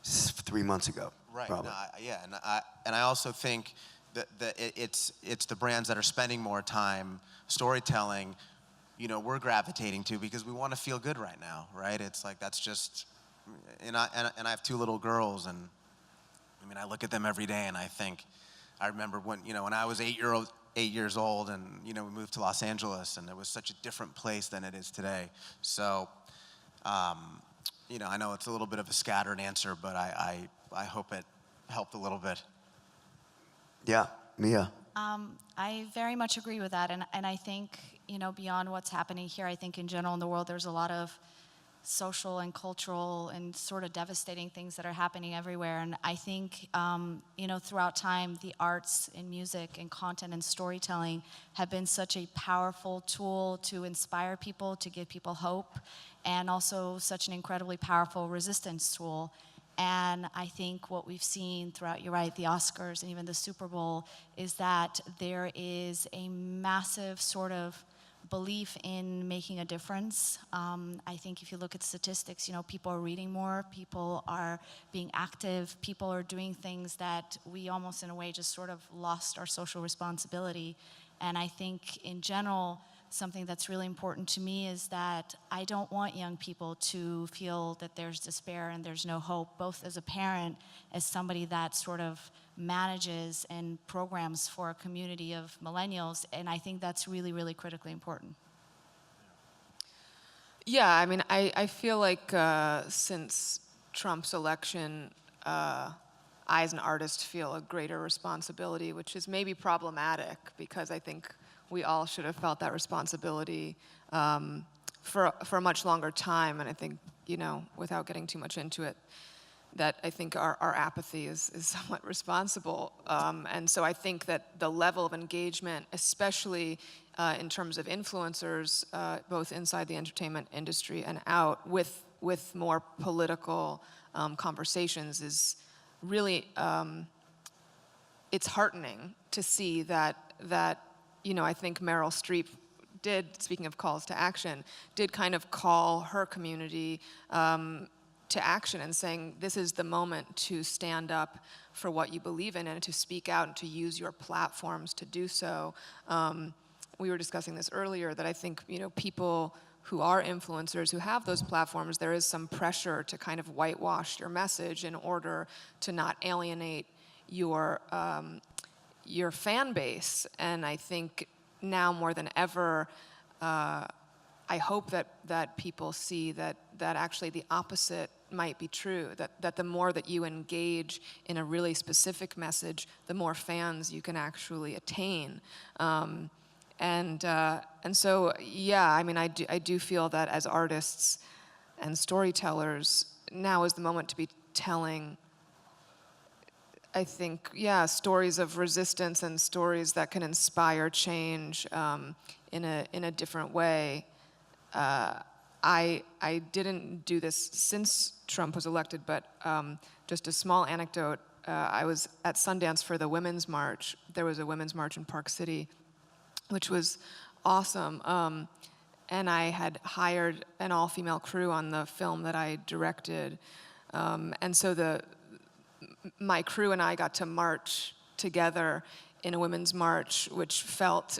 3 months ago. Right. No, and I also think that it's the brands that are spending more time storytelling. We're gravitating to because we want to feel good right now, right? It's like that's just, and I have 2 little girls, and I mean I look at them every day, and I think. I remember when I was 8 years old, and we moved to Los Angeles, and it was such a different place than it is today. So, I know it's a little bit of a scattered answer, but I hope it helped a little bit. Yeah, Mia. I very much agree with that, and I think beyond what's happening here, I think in general in the world there's a lot of social and cultural and sort of devastating things that are happening everywhere. And I think, throughout time, the arts and music and content and storytelling have been such a powerful tool to inspire people, to give people hope, and also such an incredibly powerful resistance tool. And I think what we've seen throughout, you're right, the Oscars and even the Super Bowl, is that there is a massive sort of belief in making a difference. I think if you look at statistics, people are reading more, people are being active, people are doing things that we almost in a way just sort of lost our social responsibility. And I think in general, something that's really important to me is that I don't want young people to feel that there's despair and there's no hope, both as a parent, as somebody that sort of manages and programs for a community of millennials, and I think that's really, really critically important. Yeah, I mean, I feel like since Trump's election, I as an artist feel a greater responsibility, which is maybe problematic because I think we all should have felt that responsibility for a much longer time, and I think, without getting too much into it, that I think our apathy is somewhat responsible. And so I think that the level of engagement, especially in terms of influencers, both inside the entertainment industry and out, with more political conversations is really, it's heartening to see that I think Meryl Streep did, speaking of calls to action, did kind of call her community to action and saying, this is the moment to stand up for what you believe in and to speak out and to use your platforms to do so. We were discussing this earlier, that I think, people who are influencers, who have those platforms, there is some pressure to kind of whitewash your message in order to not alienate your fan base. And I think now more than ever, I hope that people see that actually the opposite might be true, that the more that you engage in a really specific message, the more fans you can actually attain. And so, yeah, I mean, I do feel that as artists and storytellers, now is the moment to be telling I think, yeah, stories of resistance and stories that can inspire change in a different way. I didn't do this since Trump was elected, but just a small anecdote. I was at Sundance for the Women's March. There was a Women's March in Park City, which was awesome. And I had hired an all-female crew on the film that I directed. And so my crew and I got to march together in a women's march, which felt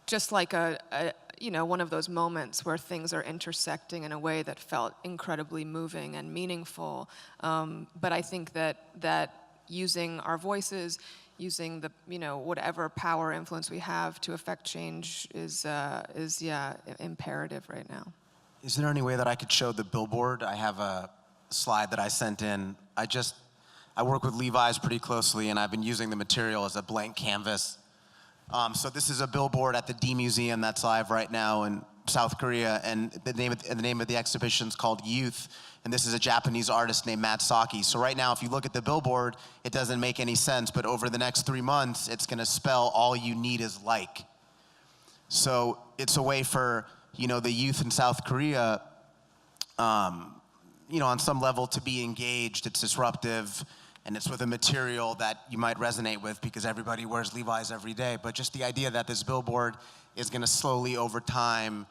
just like one of those moments where things are intersecting in a way that felt incredibly moving and meaningful. But I think that using our voices, using the whatever power influence we have to affect change is imperative right now. Is there any way that I could show the billboard? I have a slide that I sent in. I work with Levi's pretty closely, and I've been using the material as a blank canvas. So this is a billboard at the D Museum that's live right now in South Korea, and the name of the exhibition is called Youth, and this is a Japanese artist named Matt Saki. So right now, if you look at the billboard, it doesn't make any sense, but over the next 3 months, it's gonna spell all you need is like. So it's a way for the youth in South Korea, on some level to be engaged. It's disruptive, and it's with a material that you might resonate with because everybody wears Levi's every day. But just the idea that this billboard is gonna slowly over time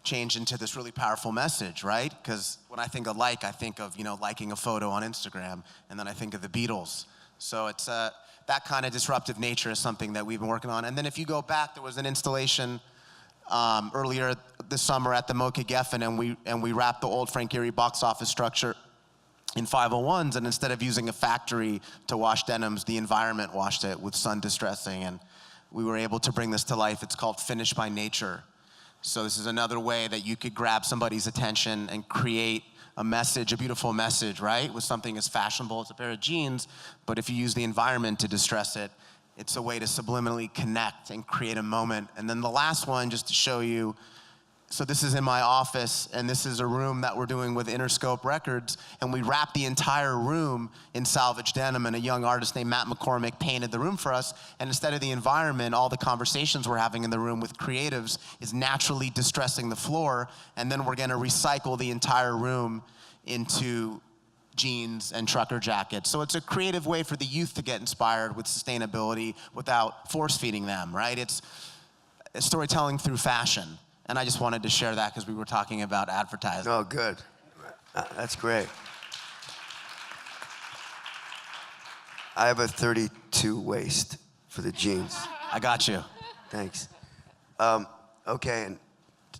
change into this really powerful message, right? Because when I think of like, I think of, liking a photo on Instagram, and then I think of the Beatles. So it's that kind of disruptive nature is something that we've been working on. And then if you go back, there was an installation earlier this summer at the Mocha Geffen, and we wrapped the old Frank Gehry box office structure in 501s, and instead of using a factory to wash denims, the environment washed it with sun distressing, and we were able to bring this to life. It's called Finish by Nature. So this is another way that you could grab somebody's attention and create a message, a beautiful message, right? With something as fashionable as a pair of jeans, but if you use the environment to distress it, it's a way to subliminally connect and create a moment. And then the last one, just to show you, so this is in my office, and this is a room that we're doing with Interscope Records, and we wrapped the entire room in salvage denim, and a young artist named Matt McCormick painted the room for us, and instead of the environment, all the conversations we're having in the room with creatives is naturally distressing the floor, and then we're gonna recycle the entire room into jeans and trucker jackets. So it's a creative way for the youth to get inspired with sustainability without force feeding them, right? It's storytelling through fashion. And I just wanted to share that because we were talking about advertising. Oh, good. That's great. I have a 32 waist for the jeans. I got you. Thanks. Okay, and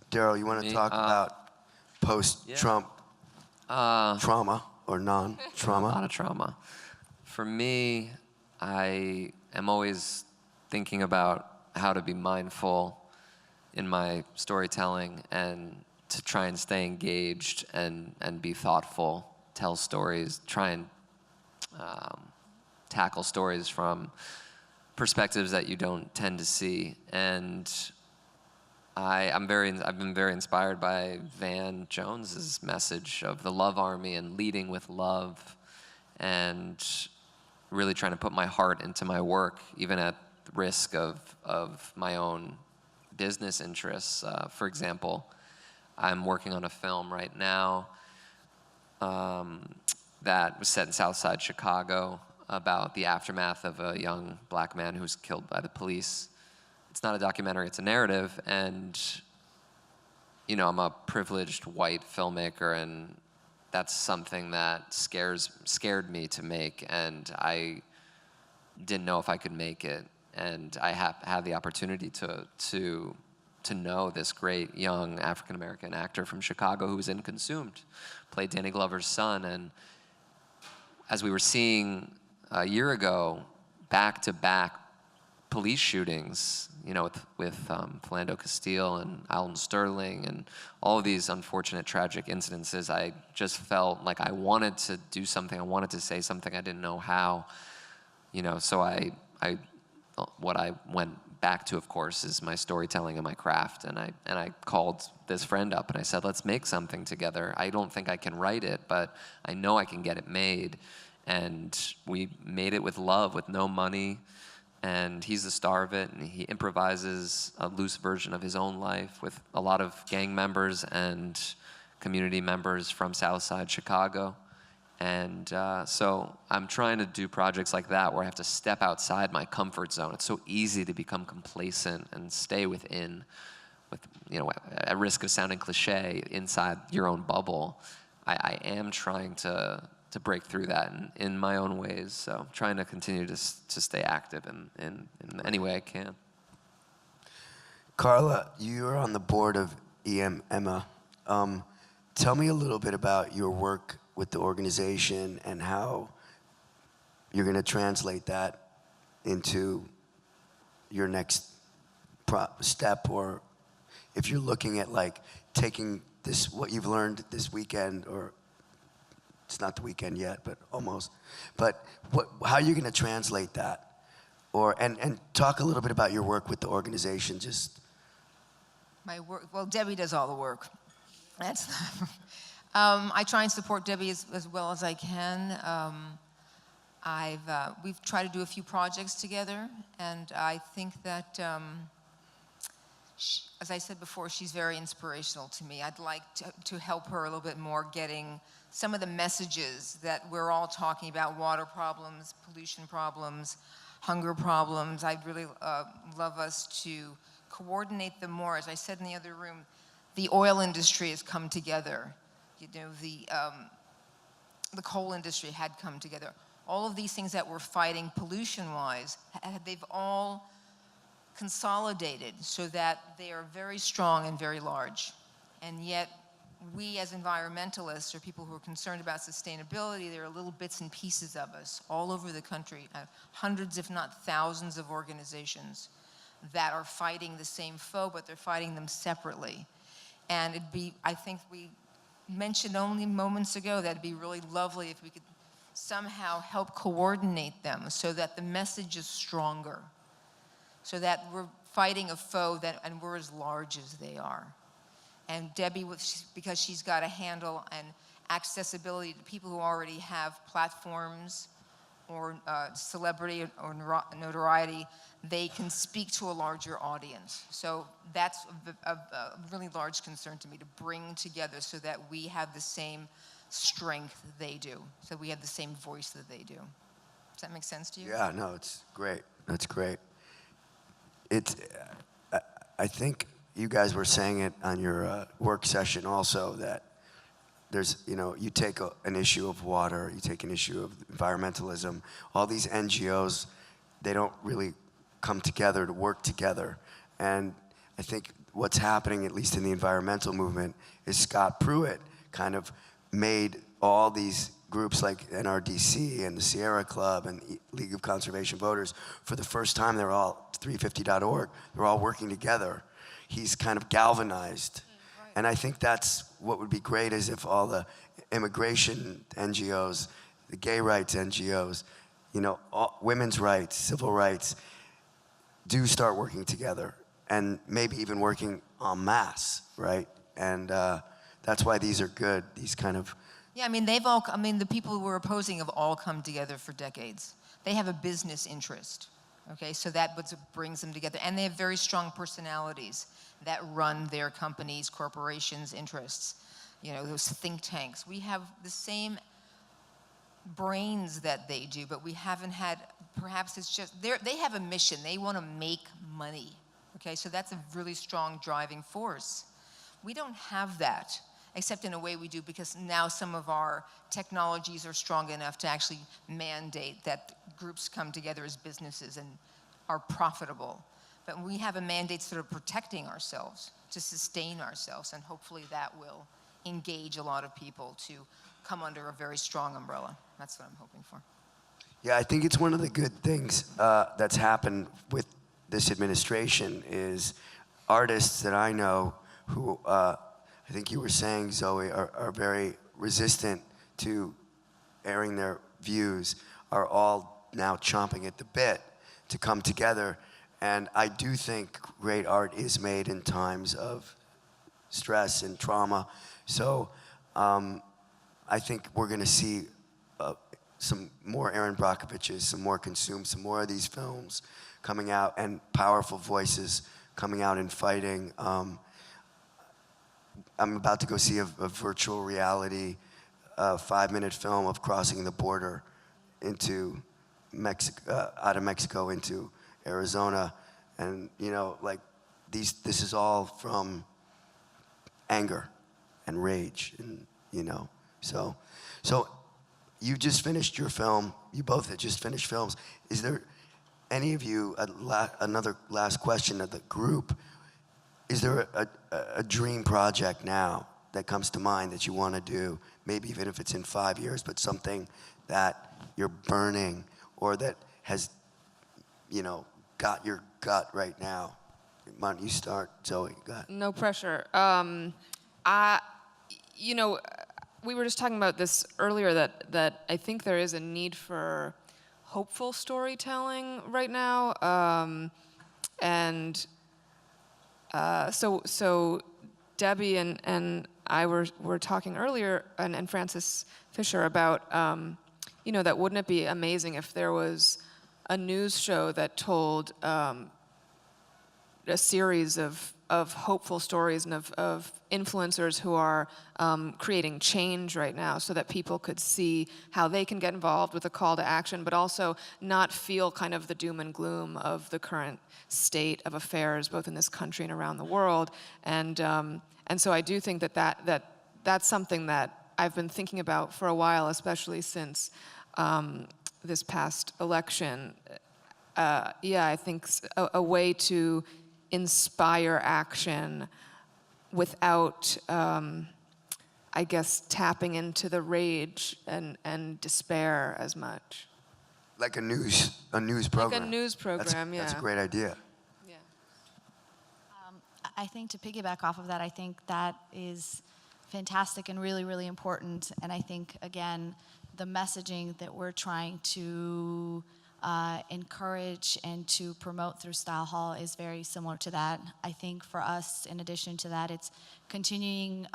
Daryl, you want to talk about post-Trump trauma or non-trauma? A lot of trauma. For me, I am always thinking about how to be mindful in my storytelling and to try and stay engaged and be thoughtful, tell stories, try and tackle stories from perspectives that you don't tend to see. And I've been very inspired by Van Jones's message of the love army and leading with love and really trying to put my heart into my work, even at the risk of my own business interests. For example, I'm working on a film right now that was set in Southside Chicago about the aftermath of a young black man who was killed by the police. It's not a documentary, it's a narrative, and I'm a privileged white filmmaker, and that's something that scared me to make, and I didn't know if I could make it. And I had the opportunity to know this great young African-American actor from Chicago who was in Consumed, played Danny Glover's son. And as we were seeing a year ago, back-to-back police shootings, with Philando Castile and Alton Sterling and all of these unfortunate, tragic incidences, I just felt like I wanted to do something. I wanted to say something. I didn't know how. So what I went back to, of course, is my storytelling and my craft. And I called this friend up and I said, let's make something together. I don't think I can write it, but I know I can get it made. And we made it with love, with no money. And he's the star of it, and he improvises a loose version of his own life with a lot of gang members and community members from Southside Chicago. And so I'm trying to do projects like that where I have to step outside my comfort zone. It's so easy to become complacent and stay within, with, you know, at risk of sounding cliche, inside your own bubble. I am trying to break through that in my own ways. So trying to continue to stay active in any way I can. Karla, you're on the board of EMA. Tell me a little bit about your work with the organization and how you're going to translate that into your next step, or if you're looking at like taking this, what you've learned this weekend, or it's not the weekend yet, but almost. But how are you going to translate that? And talk a little bit about your work with the organization. Just my work. Well, Debbie does all the work. That's. I try and support Debbie as well as I can. We've tried to do a few projects together, and I think that, as I said before, she's very inspirational to me. I'd like to help her a little bit more getting some of the messages that we're all talking about: water problems, pollution problems, hunger problems. I'd really love us to coordinate them more. As I said in the other room, the oil industry has come together. You know, the coal industry had come together. All of these things that we're fighting pollution-wise, they've all consolidated so that they are very strong and very large. And yet, we as environmentalists, or people who are concerned about sustainability, there are little bits and pieces of us all over the country, hundreds if not thousands of organizations that are fighting the same foe, but they're fighting them separately. And I think we mentioned only moments ago that it'd be really lovely if we could somehow help coordinate them so that the message is stronger, so that we're fighting a foe and we're as large as they are. And Debbie, because she's got a handle and accessibility to people who already have platforms or celebrity or notoriety, they can speak to a larger audience. So that's a really large concern to me, to bring together so that we have the same strength they do, so we have the same voice that they do. Does that make sense to you? Yeah, no, it's great. That's great. I think you guys were saying it on your work session also, that there's, you know, you take an issue of water, you take an issue of environmentalism, all these NGOs, they don't really come together to work together. And I think what's happening, at least in the environmental movement, is Scott Pruitt kind of made all these groups like NRDC and the Sierra Club and League of Conservation Voters, for the first time, they're all 350.org, they're all working together. He's kind of galvanized. And I think that's what would be great, is if all the immigration NGOs, the gay rights NGOs, you know, women's rights, civil rights, do start working together, and maybe even working en masse, right? And that's why these are good, these kind of... Yeah, I mean, the people who were opposing have all come together for decades. They have a business interest, okay? So that brings them together. And they have very strong personalities that run their companies, corporations, interests. You know, those think tanks. We have the same brains that they do, but we haven't had, perhaps it's just, they have a mission. They want to make money, okay? So that's a really strong driving force. We don't have that, except in a way we do, because now some of our technologies are strong enough to actually mandate that groups come together as businesses and are profitable. But we have a mandate sort of protecting ourselves, to sustain ourselves, and hopefully that will engage a lot of people to come under a very strong umbrella. That's what I'm hoping for. Yeah, I think it's one of the good things that's happened with this administration is artists that I know who, I think you were saying, Zoe, are very resistant to airing their views, are all now chomping at the bit to come together. And I do think great art is made in times of stress and trauma. So I think we're going to see some more Aaron Brockoviches, some more Consume, some more of these films coming out, and powerful voices coming out and fighting. I'm about to go see a virtual reality 5-minute film of crossing the border into Mexico, out of Mexico into Arizona, and this is all from anger and rage, and so you just finished your film. You both had just finished films. Is there any of you, another last question of the group, is there a dream project now that comes to mind that you want to do, maybe even if it's in 5 years, but something that you're burning or that has, got your gut right now? Why don't you start, Zoe? Go ahead. No pressure. We were just talking about this earlier, that I think there is a need for hopeful storytelling right now. So Debbie and I were talking earlier, and Frances Fisher, about, that wouldn't it be amazing if there was a news show that told a series of hopeful stories and of influencers who are creating change right now, so that people could see how they can get involved with a call to action, but also not feel kind of the doom and gloom of the current state of affairs, both in this country and around the world. And so I do think that's something that I've been thinking about for a while, especially since this past election. I think a way to inspire action without, I guess, tapping into the rage and despair as much. Like a news program. Like a news program, That's a great idea. Yeah. I think to piggyback off of that, I think that is fantastic and really, really important. And I think, again, the messaging that we're trying to encourage and to promote through Style Hall is very similar to that. I think for us, in addition to that, it's continuing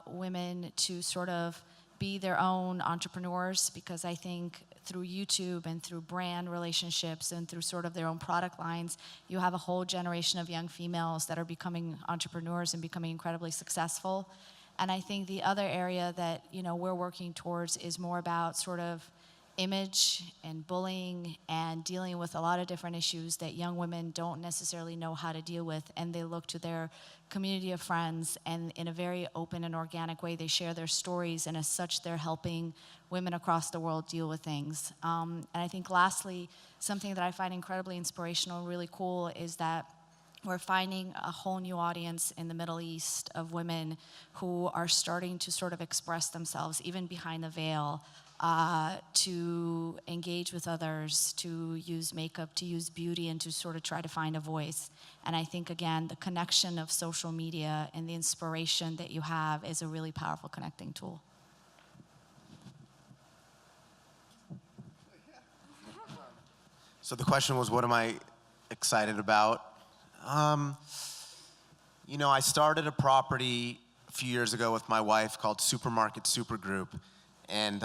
women to sort of be their own entrepreneurs, because I think through YouTube and through brand relationships and through sort of their own product lines, you have a whole generation of young females that are becoming entrepreneurs and becoming incredibly successful. And I think the other area that we're working towards is more about sort of image and bullying and dealing with a lot of different issues that young women don't necessarily know how to deal with, and they look to their community of friends, and in a very open and organic way they share their stories, and as such they're helping women across the world deal with things. And I think lastly, something that I find incredibly inspirational, really cool, is that we're finding a whole new audience in the Middle East of women who are starting to sort of express themselves, even behind the veil, to engage with others, to use makeup, to use beauty, and to sort of try to find a voice. And I think, again, the connection of social media and the inspiration that you have is a really powerful connecting tool. So the question was, what am I excited about? I started a property a few years ago with my wife called Supermarket Supergroup, and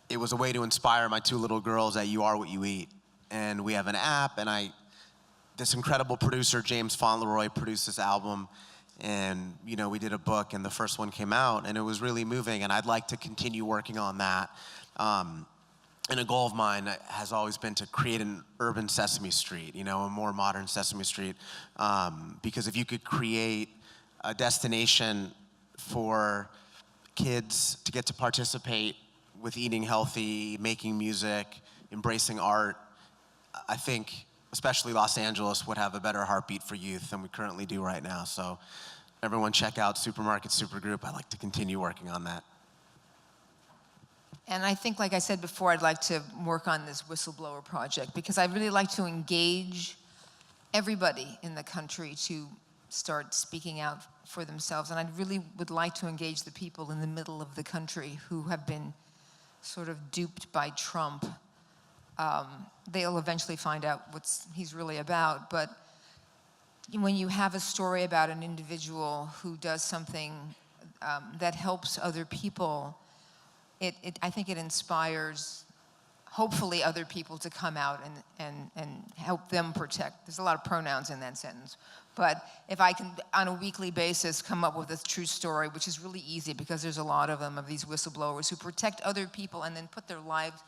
it was a way to inspire my 2 little girls that you are what you eat. And we have an app, and this incredible producer, James Fauntleroy, produced this album, and we did a book, and the first one came out, and it was really moving, and I'd like to continue working on that. And a goal of mine has always been to create an urban Sesame Street, a more modern Sesame Street. Because if you could create a destination for kids to get to participate with eating healthy, making music, embracing art, I think especially Los Angeles would have a better heartbeat for youth than we currently do right now. So everyone check out Supermarket Supergroup. I'd like to continue working on that. And I think, like I said before, I'd like to work on this whistleblower project, because I'd really like to engage everybody in the country to start speaking out for themselves. And I really would like to engage the people in the middle of the country who have been sort of duped by Trump. They'll eventually find out what he's really about. But when you have a story about an individual who does something that helps other people, I think it inspires, hopefully, other people to come out and help them protect. There's a lot of pronouns in that sentence. But if I can, on a weekly basis, come up with a true story, which is really easy because there's a lot of them, of these whistleblowers who protect other people and then put their lives,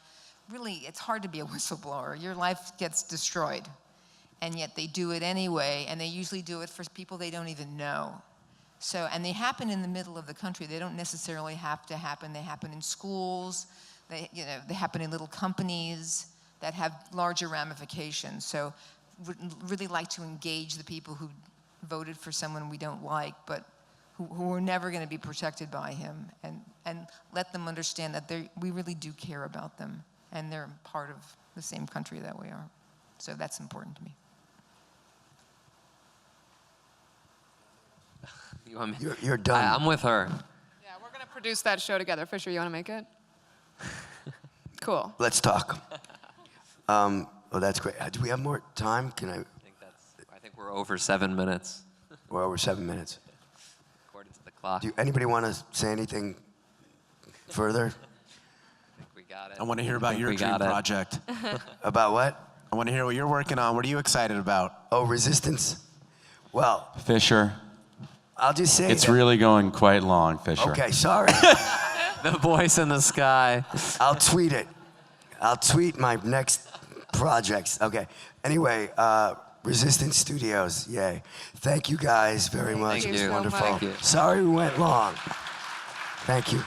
really, it's hard to be a whistleblower. Your life gets destroyed. And yet they do it anyway, and they usually do it for people they don't even know. So, and they happen in the middle of the country. They don't necessarily have to happen. They happen in schools. They happen in little companies that have larger ramifications. So, really like to engage the people who voted for someone we don't like, but who are never going to be protected by him, and let them understand that we really do care about them, and they're part of the same country that we are. So that's important to me. You want me? You're done. I'm with her. Yeah, we're going to produce that show together. Fisher, you want to make it? Cool. Let's talk. Oh, that's great. Do we have more time? I think we're over 7 minutes. We're over 7 minutes. According to the clock. Anybody want to say anything further? I think we got it. I want to hear about your dream project. About what? I want to hear what you're working on. What are you excited about? Oh, Resistance? Well, Fisher. I'll just say it's really going quite long, Fisher. Okay, sorry. The voice in the sky. I'll tweet it. I'll tweet my next projects. Okay. Anyway, Resistance Studios. Yay. Thank you guys very much. Thank It was you. wonderful. Thank you. Sorry we went long. Thank you.